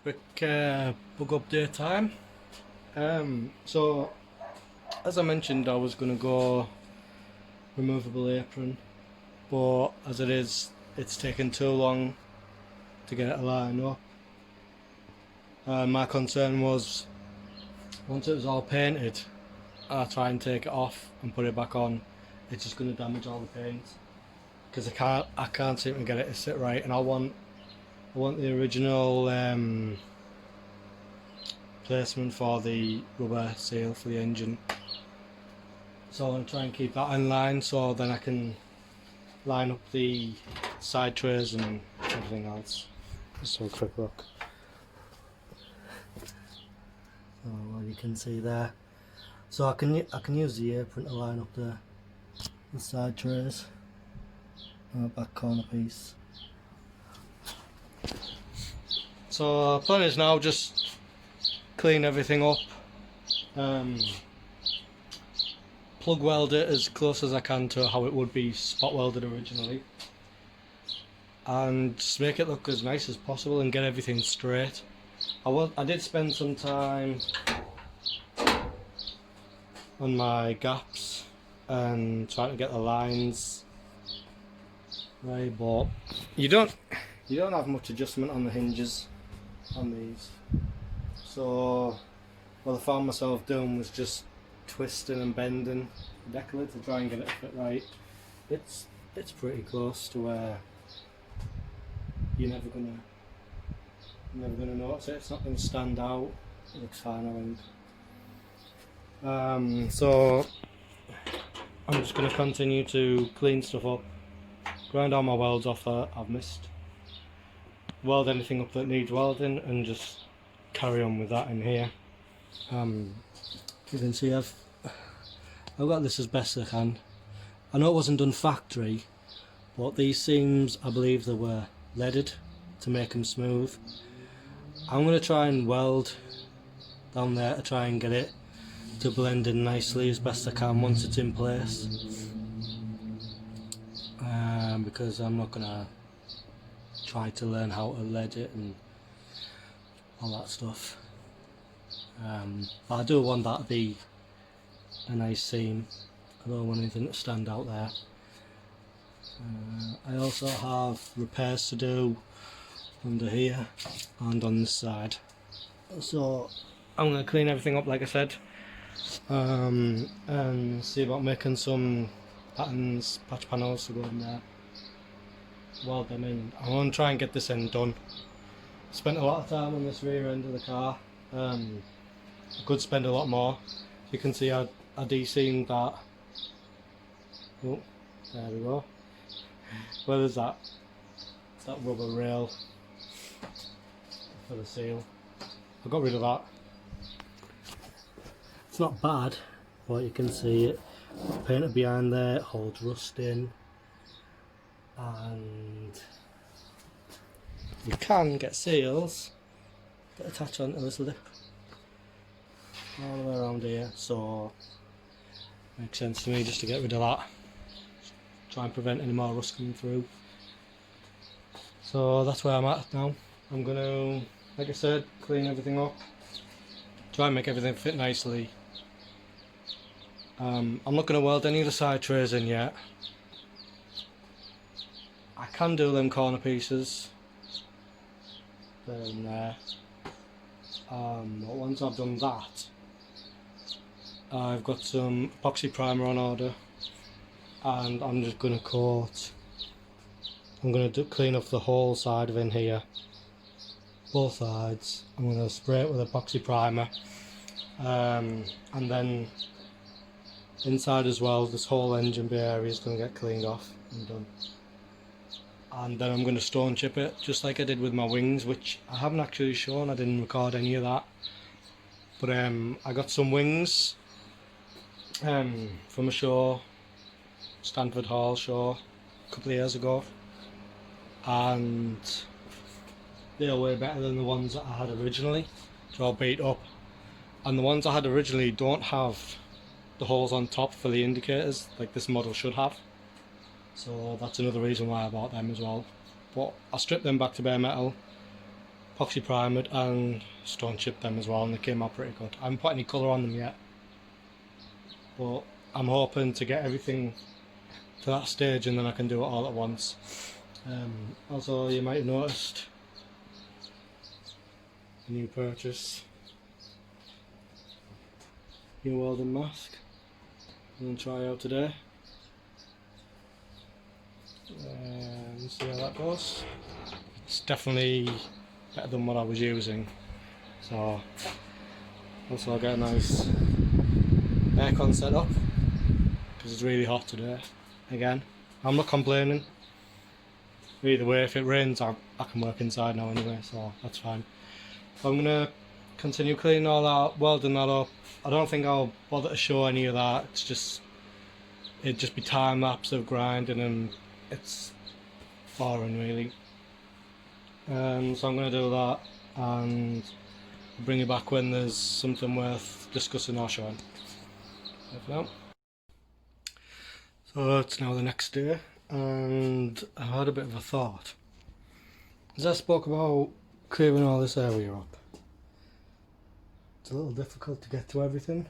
Quick bug update time. So as I mentioned, I was going to go removable apron, but as it is, it's taken too long to get it lined up. My concern was once it was all painted, I try and take it off and put it back on, it's just going to damage all the paint because I can't seem to get it to sit right, and I want the original placement for the rubber seal for the engine. So I want to try and keep that in line so then I can line up the side trays and everything else. Just have a quick look. So what you can see there. So I can use the apron to line up the side trays and the back corner piece. So plan is now just clean everything up, plug weld it as close as I can to how it would be spot welded originally, and just make it look as nice as possible and get everything straight. I did spend some time on my gaps and trying to get the lines right, but you don't have much adjustment on the hinges on these. So what I found myself doing was just twisting and bending the deck lid to try and get it to fit right. It's pretty close to where you're never gonna notice it. It's not gonna stand out. It looks fine, I think. So I'm just gonna continue to clean stuff up, grind all my welds off that I've missed, weld anything up that needs welding, and just carry on with that in here. You can see I've got this as best as I can. I know it wasn't done factory, but these seams, I believe they were leaded to make them smooth. I'm going to try and weld down there to try and get it to blend in nicely as best I can once it's in place, because I'm not going to try to learn how to lead it and all that stuff. But I do want that to be a nice seam. I don't want anything to stand out there. I also have repairs to do under here and on this side. So I'm going to clean everything up like I said, and see about making some patch panels to go in there. Weld them in. I want to try and get this end done. Spent a lot of time on this rear end of the car. I could spend a lot more. You can see I de-seamed that. Oh, there we go. Where is that? It's that rubber rail for the seal. I got rid of that. It's not bad, but you can see it painted behind there. It holds rust in, and you can get seals that attach onto this lip all the way around here, so makes sense to me just to get rid of that, try and prevent any more rust coming through. So that's where I'm at now. I'm going to, like I said, clean everything up, try and make everything fit nicely. I'm not going to weld any of the side trays in yet. I can do them corner pieces there and there. But once I've done that, I've got some epoxy primer on order, and I'm just going to coat. I'm going to clean up the whole side of in here, both sides. I'm going to spray it with epoxy primer, and then inside as well, this whole engine bay area is going to get cleaned off and done. And then I'm going to stone chip it just like I did with my wings, which I haven't actually shown. I didn't record any of that, but I got some wings from a show, Stanford Hall show, a couple of years ago, and they are way better than the ones that I had originally. They're all beat up, and the ones I had originally don't have the holes on top for the indicators like this model should have. So that's another reason why I bought them as well. But I stripped them back to bare metal, epoxy primered and stone chipped them as well, and they came out pretty good. I haven't put any colour on them yet, but I'm hoping to get everything to that stage and then I can do it all at once. Also, you might have noticed a new purchase, new welding mask. I'm going to try out today. See how that goes. It's definitely better than what I was using. So also I'll get a nice aircon set up because it's really hot today. Again, I'm not complaining. Either way, if it rains, I can work inside now anyway, so that's fine. I'm gonna continue cleaning all that, welding that up. I don't think I'll bother to show any of that. It'd just be time lapse of grinding, and it's boring really. So I'm gonna do that and bring you back when there's something worth discussing or showing. For now. So it's now the next day, and I had a bit of a thought. As I spoke about clearing all this area up, it's a little difficult to get to everything,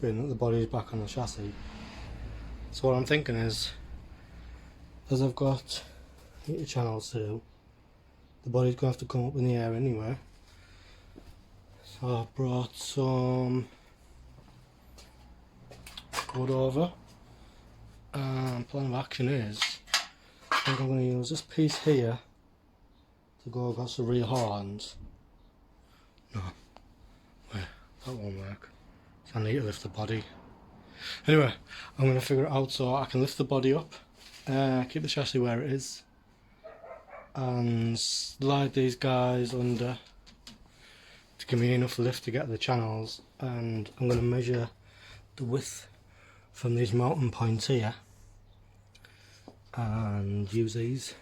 being that the body's back on the chassis. So what I'm thinking is, as I've got heater channels to do, the body's going to have to come up in the air anyway. So I've brought some wood over, and plan of action is, I think I'm going to use this piece here to go across the rear horns. No, wait, that won't work. So I need to lift the body. Anyway, I'm going to figure it out so I can lift the body up, keep the chassis where it is, and slide these guys under to give me enough lift to get the channels. And I'm going to measure the width from these mounting points here and use these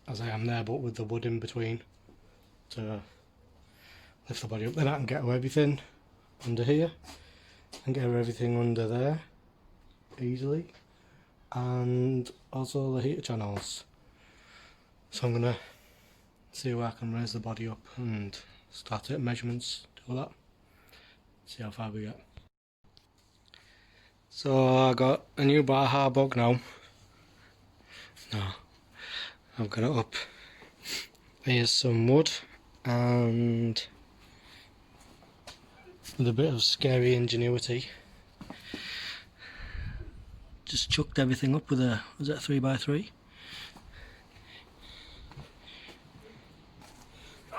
as I am there, but with the wood in between, to lift the body up. Then I can get everything under here and get everything under there easily, and also the heater channels. So I'm gonna see where I can raise the body up and start taking measurements, do all that, see how far we get. So I got a new Baja bug now. No, I've got it up. Here's some wood, and with a bit of scary ingenuity, just chucked everything up with a, was it a 3x3?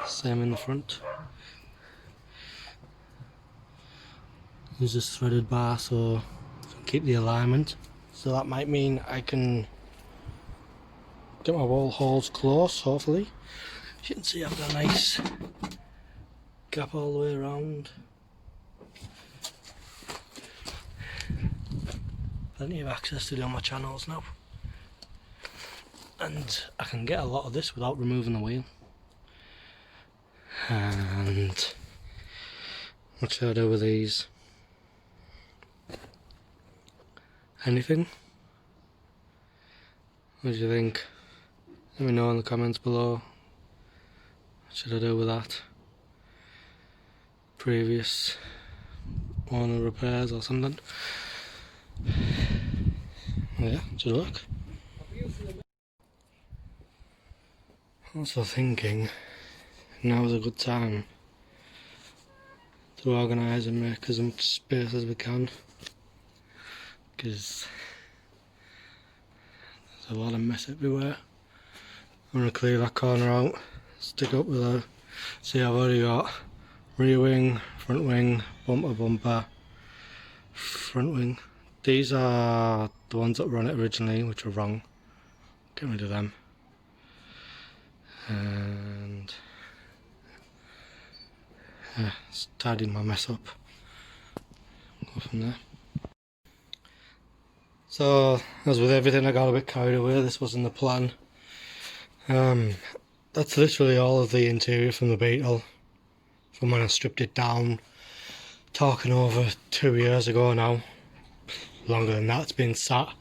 Same in the front. There's this threaded bar so keep the alignment. So that might mean I can get my wall holes close, hopefully. As you can see, I've got a nice gap all the way around. Plenty of access to do on my channels now. And I can get a lot of this without removing the wheel. And what should I do with these? Anything? What do you think? Let me know in the comments below. What should I do with that? Previous owner repairs or something? Yeah, should work. Also thinking, now's a good time to organise and make as much space as we can, because there's a lot of mess everywhere. I'm going to clear that corner out, stick up with a, see I've already got rear wing, front wing, bumper, front wing. These are the ones that were on it originally, which were wrong. Get rid of them. And yeah, just tidying my mess up. Go from there. So, as with everything, I got a bit carried away. This wasn't the plan. That's literally all of the interior from the Beetle, from when I stripped it down, talking over 2 years ago now. Longer than that, it's been sat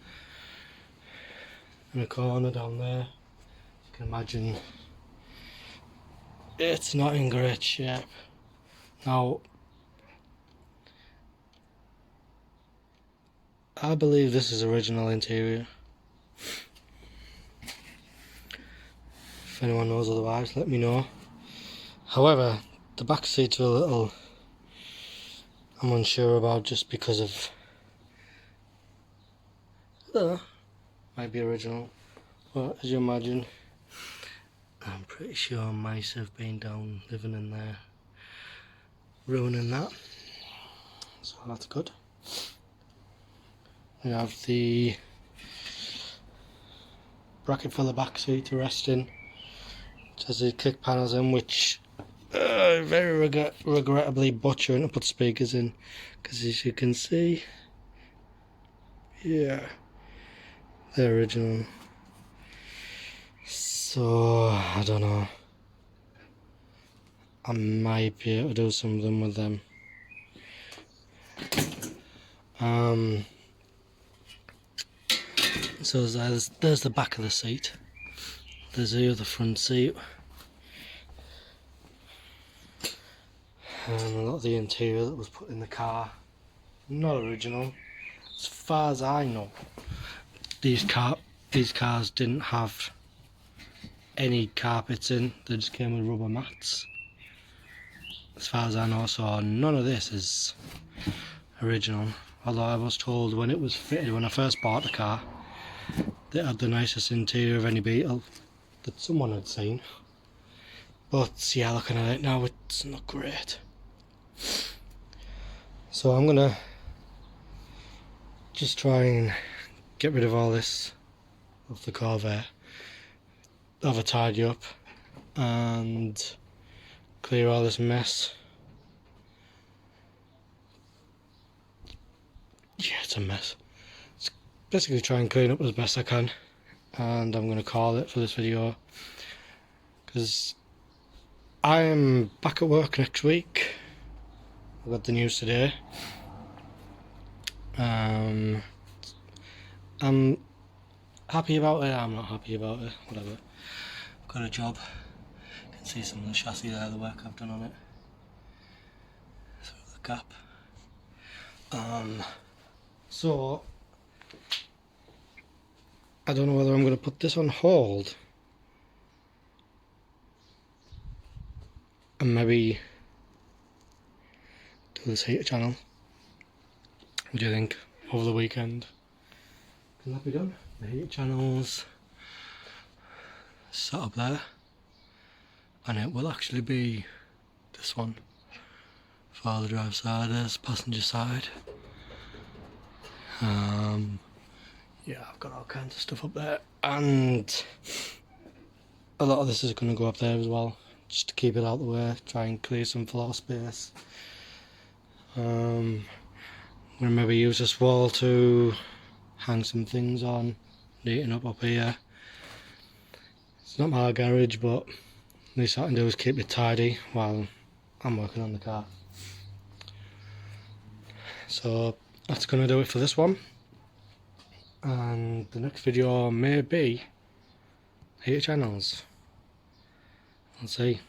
in a corner down there. You can imagine it's not in great shape. Now, I believe this is original interior. If anyone knows otherwise, let me know. However, the back seats are a little, I'm unsure about, just because of, I don't know, might be original, but as you imagine, I'm pretty sure mice have been down living in there, ruining that, so that's good. We have the bracket for the back seat to rest in, which has the kick panels in, which very regrettably butchering to put speakers in, because as you can see, yeah, they're original. So I don't know, I might be able to do something with them. So there's the back of the seat. There's the other front seat. And a lot of the interior that was put in the car, not original. As far as I know, these cars didn't have any carpets in, they just came with rubber mats. As far as I know, so none of this is original. Although I was told when it was fitted, when I first bought the car, that it had the nicest interior of any Beetle that someone had seen. But yeah, looking at it now, it's not great. So I'm gonna just try and get rid of all this off the Corvair, have a tidy up and clear all this mess. Yeah, it's a mess. It's basically try and clean up as best I can, and I'm going to call it for this video, because I am back at work next week. I got the news today. I'm happy about it, I'm not happy about it, whatever. I've got a job. You can see some of the chassis there, the work I've done on it. Through the gap. So I don't know whether I'm going to put this on hold and maybe do this heater channel. What do you think? Over the weekend, can that be done? The heater channel's set up there, and it will actually be this one for the drive side as passenger side. Yeah, I've got all kinds of stuff up there, and a lot of this is going to go up there as well, just to keep it out of the way, try and clear some floor space. I'm going to maybe use this wall to hang some things on, neaten up here. It's not my garage, but at least I can do is keep it tidy while I'm working on the car. So that's going to do it for this one, and the next video may be heater channels. I'll see.